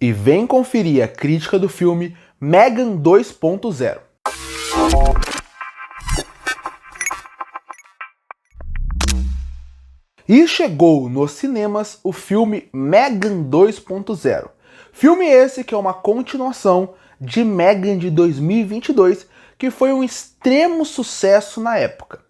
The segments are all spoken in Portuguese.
E vem conferir a crítica do filme Megan 2.0. E chegou nos cinemas o filme Megan 2.0. Filme esse que é uma continuação de Megan de 2022, que foi um extremo sucesso na época.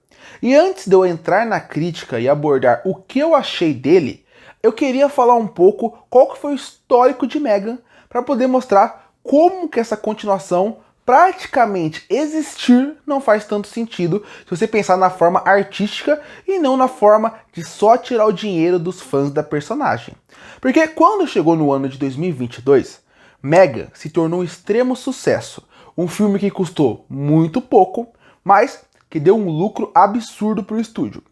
E antes de eu entrar na crítica e abordar o que eu achei dele, eu queria falar um pouco qual que foi o histórico de Megan para poder mostrar como que essa continuação praticamente existir não faz tanto sentido se você pensar na forma artística e não na forma de só tirar o dinheiro dos fãs da personagem. Porque quando chegou no ano de 2022, Megan se tornou um extremo sucesso, um filme que custou muito pouco, mas que deu um lucro absurdo para o estúdio.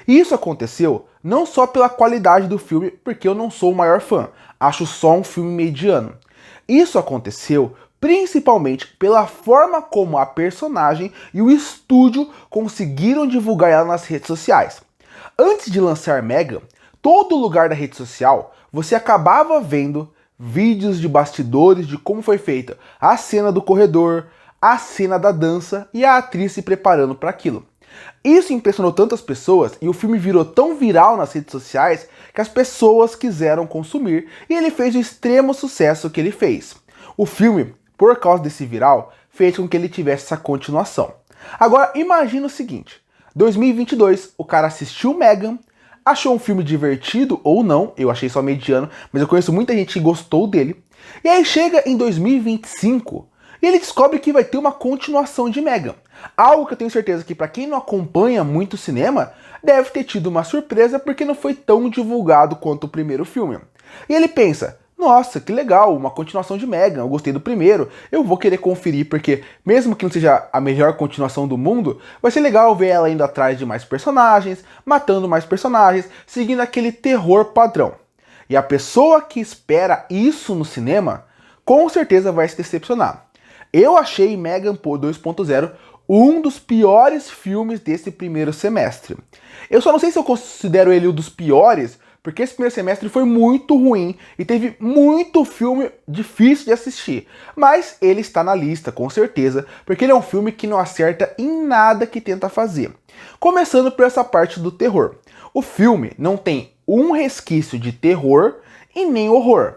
E isso aconteceu não só pela qualidade do filme, porque eu não sou o maior fã, acho só um filme mediano. Isso aconteceu principalmente pela forma como a personagem e o estúdio conseguiram divulgar ela nas redes sociais. Antes de lançar Megan, todo lugar da rede social você acabava vendo vídeos de bastidores de como foi feita a cena do corredor, a cena da dança e a atriz se preparando para aquilo. Isso impressionou tantas pessoas e o filme virou tão viral nas redes sociais que as pessoas quiseram consumir e ele fez o extremo sucesso que ele fez. O filme, por causa desse viral, fez com que ele tivesse essa continuação. Agora imagina o seguinte, 2022, o cara assistiu Megan, achou um filme divertido ou não, eu achei só mediano, mas eu conheço muita gente que gostou dele, e aí chega em 2025 e ele descobre que vai ter uma continuação de Megan. Algo que eu tenho certeza que para quem não acompanha muito cinema, deve ter tido uma surpresa porque não foi tão divulgado quanto o primeiro filme. E ele pensa, nossa, que legal, uma continuação de Megan, eu gostei do primeiro, eu vou querer conferir porque mesmo que não seja a melhor continuação do mundo, vai ser legal ver ela indo atrás de mais personagens, matando mais personagens, seguindo aquele terror padrão. E a pessoa que espera isso no cinema, com certeza vai se decepcionar. Eu achei Megan 2.0 um dos piores filmes desse primeiro semestre. Eu só não sei se eu considero ele um dos piores, porque esse primeiro semestre foi muito ruim e teve muito filme difícil de assistir. Mas ele está na lista, com certeza, porque ele é um filme que não acerta em nada que tenta fazer. Começando por essa parte do terror. O filme não tem um resquício de terror e nem horror.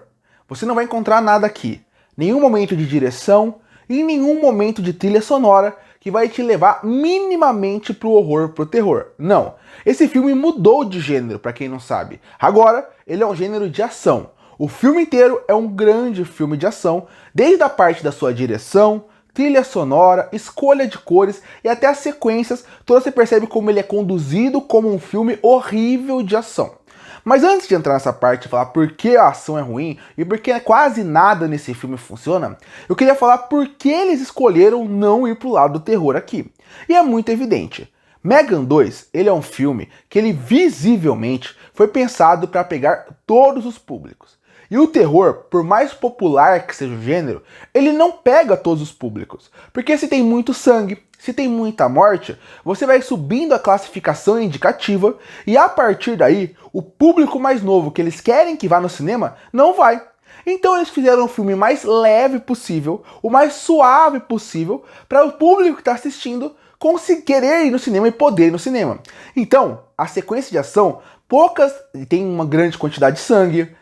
Você não vai encontrar nada aqui. Nenhum momento de direção, em nenhum momento de trilha sonora que vai te levar minimamente pro horror, pro terror. Não. Esse filme mudou de gênero, para quem não sabe. Agora, ele é um gênero de ação. O filme inteiro é um grande filme de ação, desde a parte da sua direção, trilha sonora, escolha de cores e até as sequências, toda você percebe como ele é conduzido como um filme horrível de ação. Mas antes de entrar nessa parte e falar por que a ação é ruim e por que quase nada nesse filme funciona, eu queria falar por que eles escolheram não ir pro lado do terror aqui. E é muito evidente. Megan 2, ele é um filme que ele visivelmente foi pensado para pegar todos os públicos. E o terror, por mais popular que seja o gênero, ele não pega todos os públicos. Porque se tem muito sangue, se tem muita morte, você vai subindo a classificação indicativa e a partir daí, o público mais novo que eles querem que vá no cinema, não vai. Então eles fizeram um filme mais leve possível, o mais suave possível, para o público que está assistindo conseguir querer ir no cinema e poder ir no cinema. Então, a sequência de ação, poucas, tem uma grande quantidade de sangue,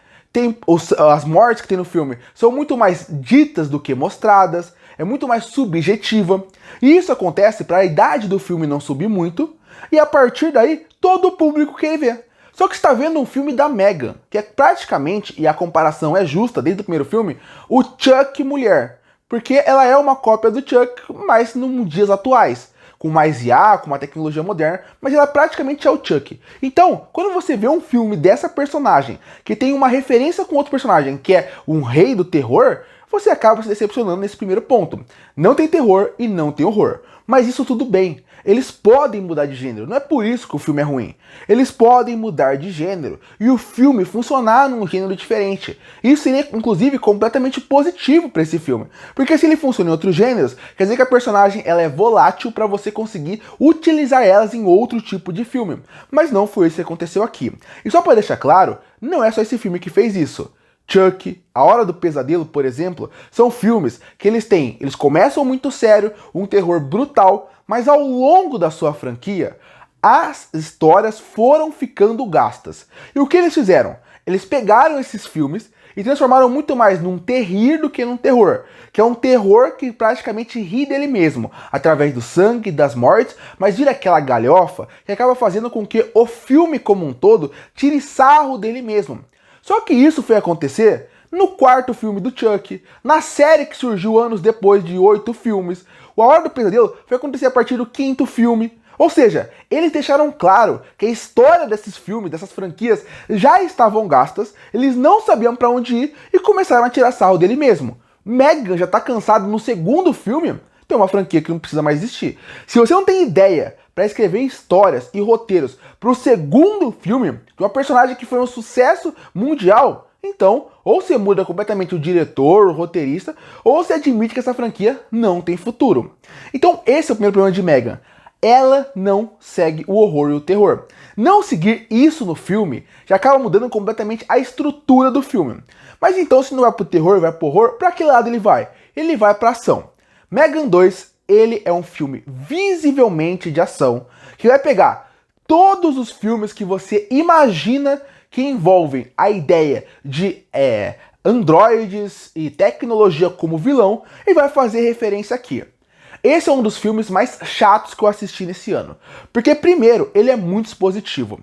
as mortes que tem no filme são muito mais ditas do que mostradas, é muito mais subjetiva. E isso acontece para a idade do filme não subir muito, e a partir daí todo o público quer ver. Só que está vendo um filme da Megan, que é praticamente, e a comparação é justa desde o primeiro filme, o Chuck mulher. Porque ela é uma cópia do Chuck, mas nos dias atuais. Com mais IA, com uma tecnologia moderna, mas ela praticamente é o Chuck. Então, quando você vê um filme dessa personagem, que tem uma referência com outro personagem, que é um rei do terror, você acaba se decepcionando nesse primeiro ponto. Não tem terror e não tem horror. Mas isso tudo bem. Eles podem mudar de gênero, não é por isso que o filme é ruim. Eles podem mudar de gênero e o filme funcionar num gênero diferente. Isso seria, inclusive, completamente positivo para esse filme. Porque se ele funciona em outros gêneros, quer dizer que a personagem ela é volátil para você conseguir utilizar elas em outro tipo de filme. Mas não foi isso que aconteceu aqui. E só para deixar claro, não é só esse filme que fez isso. Chuck, A Hora do Pesadelo, por exemplo, são filmes que eles começam muito sério, um terror brutal, mas ao longo da sua franquia, as histórias foram ficando gastas. E o que eles fizeram? Eles pegaram esses filmes e transformaram muito mais num terrir do que num terror, que é um terror que praticamente ri dele mesmo, através do sangue, das mortes, mas vira aquela galhofa que acaba fazendo com que o filme como um todo tire sarro dele mesmo. Só que isso foi acontecer no quarto filme do Chuck, na série que surgiu anos depois de 8 filmes. O A Hora do Pesadelo foi acontecer a partir do 5º filme. Ou seja, eles deixaram claro que a história desses filmes, dessas franquias, já estavam gastas, eles não sabiam para onde ir e começaram a tirar sarro dele mesmo. Megan já tá cansado no 2º filme, tem uma franquia que não precisa mais existir. Se você não tem ideia para escrever histórias e roteiros pro 2º filme de uma personagem que foi um sucesso mundial, então, ou você muda completamente o diretor, o roteirista, ou você admite que essa franquia não tem futuro. Então, esse é o primeiro problema de Megan. Ela não segue o horror e o terror. Não seguir isso no filme já acaba mudando completamente a estrutura do filme. Mas então, se não vai pro terror, vai pro horror, pra que lado ele vai? Ele vai pra ação. Megan 2, ele é um filme visivelmente de ação, que vai pegar todos os filmes que você imagina que envolvem a ideia de androides e tecnologia como vilão e vai fazer referência aqui. Esse é um dos filmes mais chatos que eu assisti nesse ano. Porque, primeiro, ele é muito expositivo.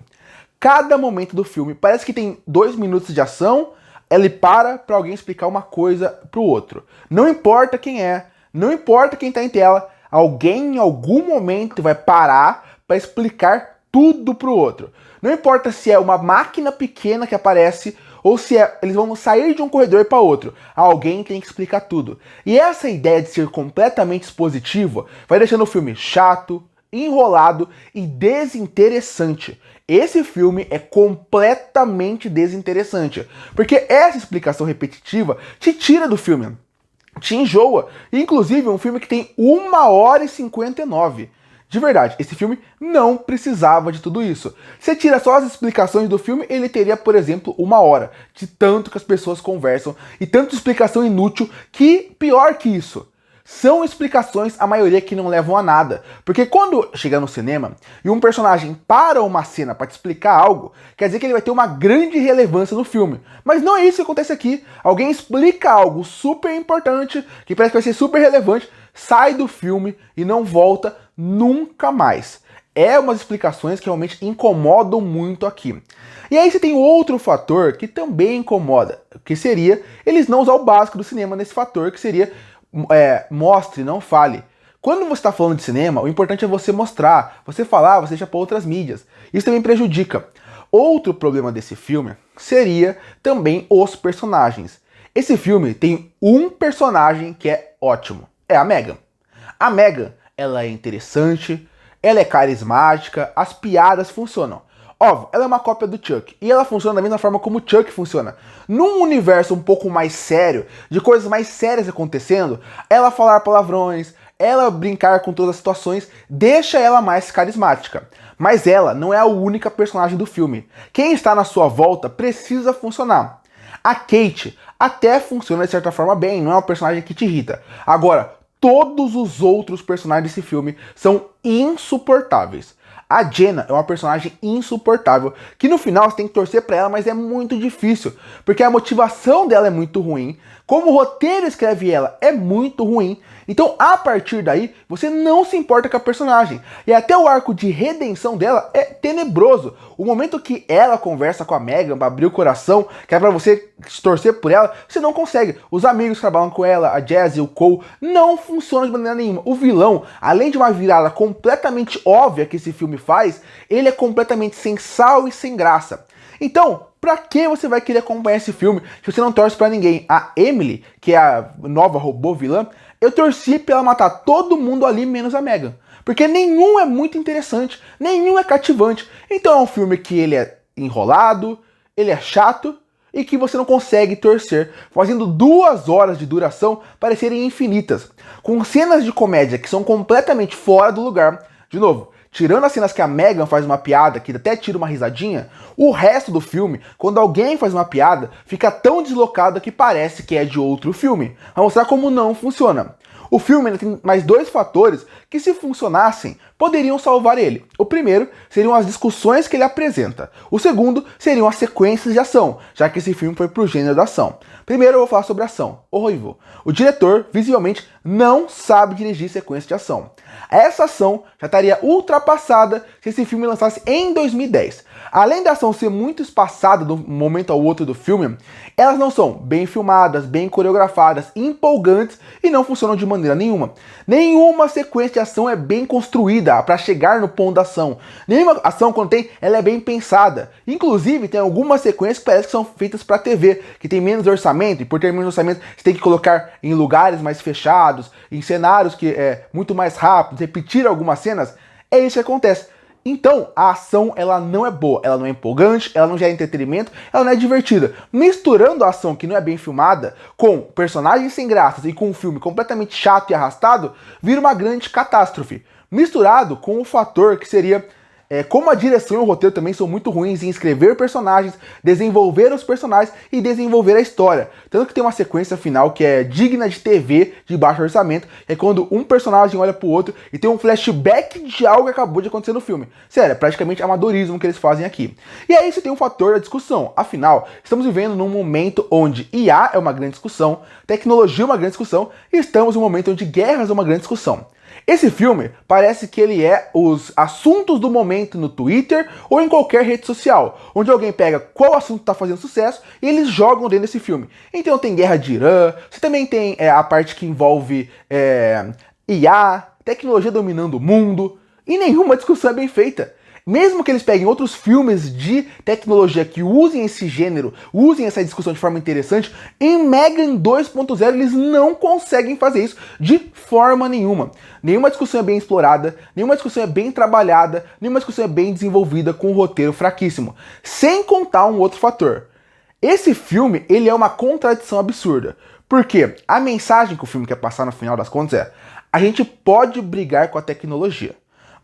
Cada momento do filme parece que tem 2 minutos de ação, ele para alguém explicar uma coisa pro outro. Não importa quem é, não importa quem tá em tela, alguém em algum momento vai parar para explicar tudo pro outro. Não importa se é uma máquina pequena que aparece ou se eles vão sair de um corredor para outro. Alguém tem que explicar tudo. E essa ideia de ser completamente expositivo vai deixando o filme chato, enrolado e desinteressante. Esse filme é completamente desinteressante, porque essa explicação repetitiva te tira do filme, te enjoa. Inclusive, é um filme que tem 1h59. De verdade, esse filme não precisava de tudo isso. Se tira só as explicações do filme, ele teria, por exemplo, 1 hora, de tanto que as pessoas conversam e tanta explicação inútil que, pior que isso, são explicações, a maioria que não levam a nada. Porque quando chega no cinema e um personagem para uma cena para te explicar algo, quer dizer que ele vai ter uma grande relevância no filme. Mas não é isso que acontece aqui. Alguém explica algo super importante, que parece que vai ser super relevante, sai do filme e não volta nunca mais. É umas explicações que realmente incomodam muito aqui. E aí você tem outro fator que também incomoda, que seria eles não usar o básico do cinema nesse fator, que seria mostre, não fale. Quando você está falando de cinema, o importante é você mostrar, você falar, você deixa para outras mídias. Isso também prejudica. Outro problema desse filme seria também os personagens. Esse filme tem um personagem que é ótimo, é a Megan. A Megan, ela é interessante, ela é carismática, as piadas funcionam. Óbvio, ela é uma cópia do Chuck, e ela funciona da mesma forma como o Chuck funciona. Num universo um pouco mais sério, de coisas mais sérias acontecendo, ela falar palavrões, ela brincar com todas as situações, deixa ela mais carismática. Mas ela não é a única personagem do filme. Quem está na sua volta precisa funcionar. A Kate até funciona de certa forma bem, não é uma personagem que te irrita. Agora, todos os outros personagens desse filme são insuportáveis. A Jenna é uma personagem insuportável, que no final você tem que torcer pra ela, mas é muito difícil, porque a motivação dela é muito ruim, como o roteiro escreve ela é muito ruim, então a partir daí você não se importa com a personagem, e até o arco de redenção dela é tenebroso. O momento que ela conversa com a Megan pra abrir o coração, que é pra você torcer por ela, você não consegue. Os amigos que trabalham com ela, a Jazz e o Cole, não funcionam de maneira nenhuma. O vilão, além de uma virada completamente óbvia que esse filme faz, ele é completamente sem sal e sem graça. Então, pra que você vai querer acompanhar esse filme se você não torce pra ninguém? A Emily, que é a nova robô vilã, eu torci pra ela matar todo mundo ali, menos a Megan. Porque nenhum é muito interessante, nenhum é cativante. Então é um filme que ele é enrolado, ele é chato e que você não consegue torcer, fazendo 2 horas de duração parecerem infinitas, com cenas de comédia que são completamente fora do lugar. De novo, tirando as cenas que a Megan faz uma piada, que até tira uma risadinha, o resto do filme, quando alguém faz uma piada, fica tão deslocado que parece que é de outro filme. Vai mostrar como não funciona. O filme ainda tem mais dois fatores que, se funcionassem, poderiam salvar ele. O primeiro seriam as discussões que ele apresenta. O segundo seriam as sequências de ação, já que esse filme foi pro gênero da ação. Primeiro eu vou falar sobre ação. Horrível. O diretor, visivelmente, não sabe dirigir sequência de ação. Essa ação já estaria ultrapassada se esse filme lançasse em 2010. Além da ação ser muito espaçada de um momento ao outro do filme, elas não são bem filmadas, bem coreografadas, empolgantes e não funcionam de maneira nenhuma. Nenhuma sequência de ação é bem construída para chegar no ponto da ação. Nenhuma ação, quando tem, ela é bem pensada. Inclusive, tem algumas sequências que parece que são feitas para TV, que tem menos orçamento, e por ter menos orçamento, você tem que colocar em lugares mais fechados, em cenários que é muito mais rápidos, repetir algumas cenas. É isso que acontece. Então, a ação, ela não é boa, ela não é empolgante, ela não gera entretenimento, ela não é divertida. Misturando a ação que não é bem filmada com personagens sem graças e com um filme completamente chato e arrastado, vira uma grande catástrofe. Misturado com o fator que seria como a direção e o roteiro também são muito ruins em escrever personagens, desenvolver os personagens e desenvolver a história. Tanto que tem uma sequência final que é digna de TV, de baixo orçamento, é quando um personagem olha pro outro e tem um flashback de algo que acabou de acontecer no filme. Sério, é praticamente amadorismo que eles fazem aqui. E aí você tem um fator da discussão. Afinal, estamos vivendo num momento onde IA é uma grande discussão, tecnologia é uma grande discussão, e estamos num momento onde guerras é uma grande discussão. Esse filme parece que ele é os assuntos do momento no Twitter ou em qualquer rede social, onde alguém pega qual assunto está fazendo sucesso e eles jogam dentro desse filme. Então tem guerra de Irã, você também tem a parte que envolve IA, tecnologia dominando o mundo, e nenhuma discussão é bem feita. Mesmo que eles peguem outros filmes de tecnologia que usem esse gênero, usem essa discussão de forma interessante, em Megan 2.0 eles não conseguem fazer isso de forma nenhuma. Nenhuma discussão é bem explorada, nenhuma discussão é bem trabalhada, nenhuma discussão é bem desenvolvida com um roteiro fraquíssimo. Sem contar um outro fator. Esse filme, ele é uma contradição absurda. Porque a mensagem que o filme quer passar no final das contas é: a gente pode brigar com a tecnologia,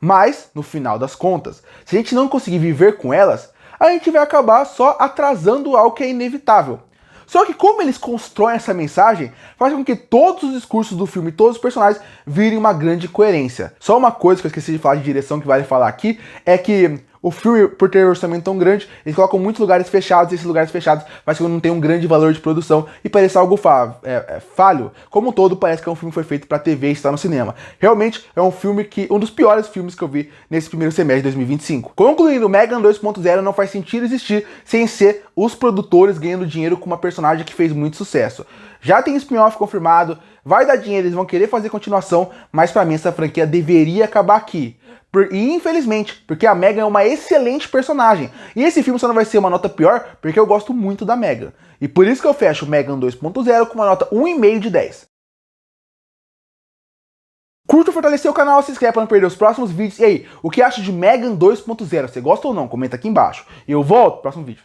mas, no final das contas, se a gente não conseguir viver com elas, a gente vai acabar só atrasando algo que é inevitável. Só que como eles constroem essa mensagem, faz com que todos os discursos do filme, todos os personagens, virem uma grande coerência. Só uma coisa que eu esqueci de falar de direção que vale falar aqui, é que o filme, por ter um orçamento tão grande, eles colocam muitos lugares fechados, e esses lugares fechados faz com que não tenha um grande valor de produção e pareça algo falho. Como um todo, parece que é um filme que foi feito para TV e está no cinema. Realmente é um filme um dos piores filmes que eu vi nesse primeiro semestre de 2025. Concluindo, Megan 2.0 não faz sentido existir sem ser os produtores ganhando dinheiro com uma personagem que fez muito sucesso. Já tem spin-off confirmado, vai dar dinheiro, eles vão querer fazer continuação, mas pra mim essa franquia deveria acabar aqui. E infelizmente, porque a Megan é uma excelente personagem. E esse filme só não vai ser uma nota pior, porque eu gosto muito da Megan. E por isso que eu fecho Megan 2.0 com uma nota 1,5 de 10. Curta e fortalecer o canal, se inscreve para não perder os próximos vídeos. E aí, o que acha de Megan 2.0? Você gosta ou não? Comenta aqui embaixo. E eu volto no próximo vídeo.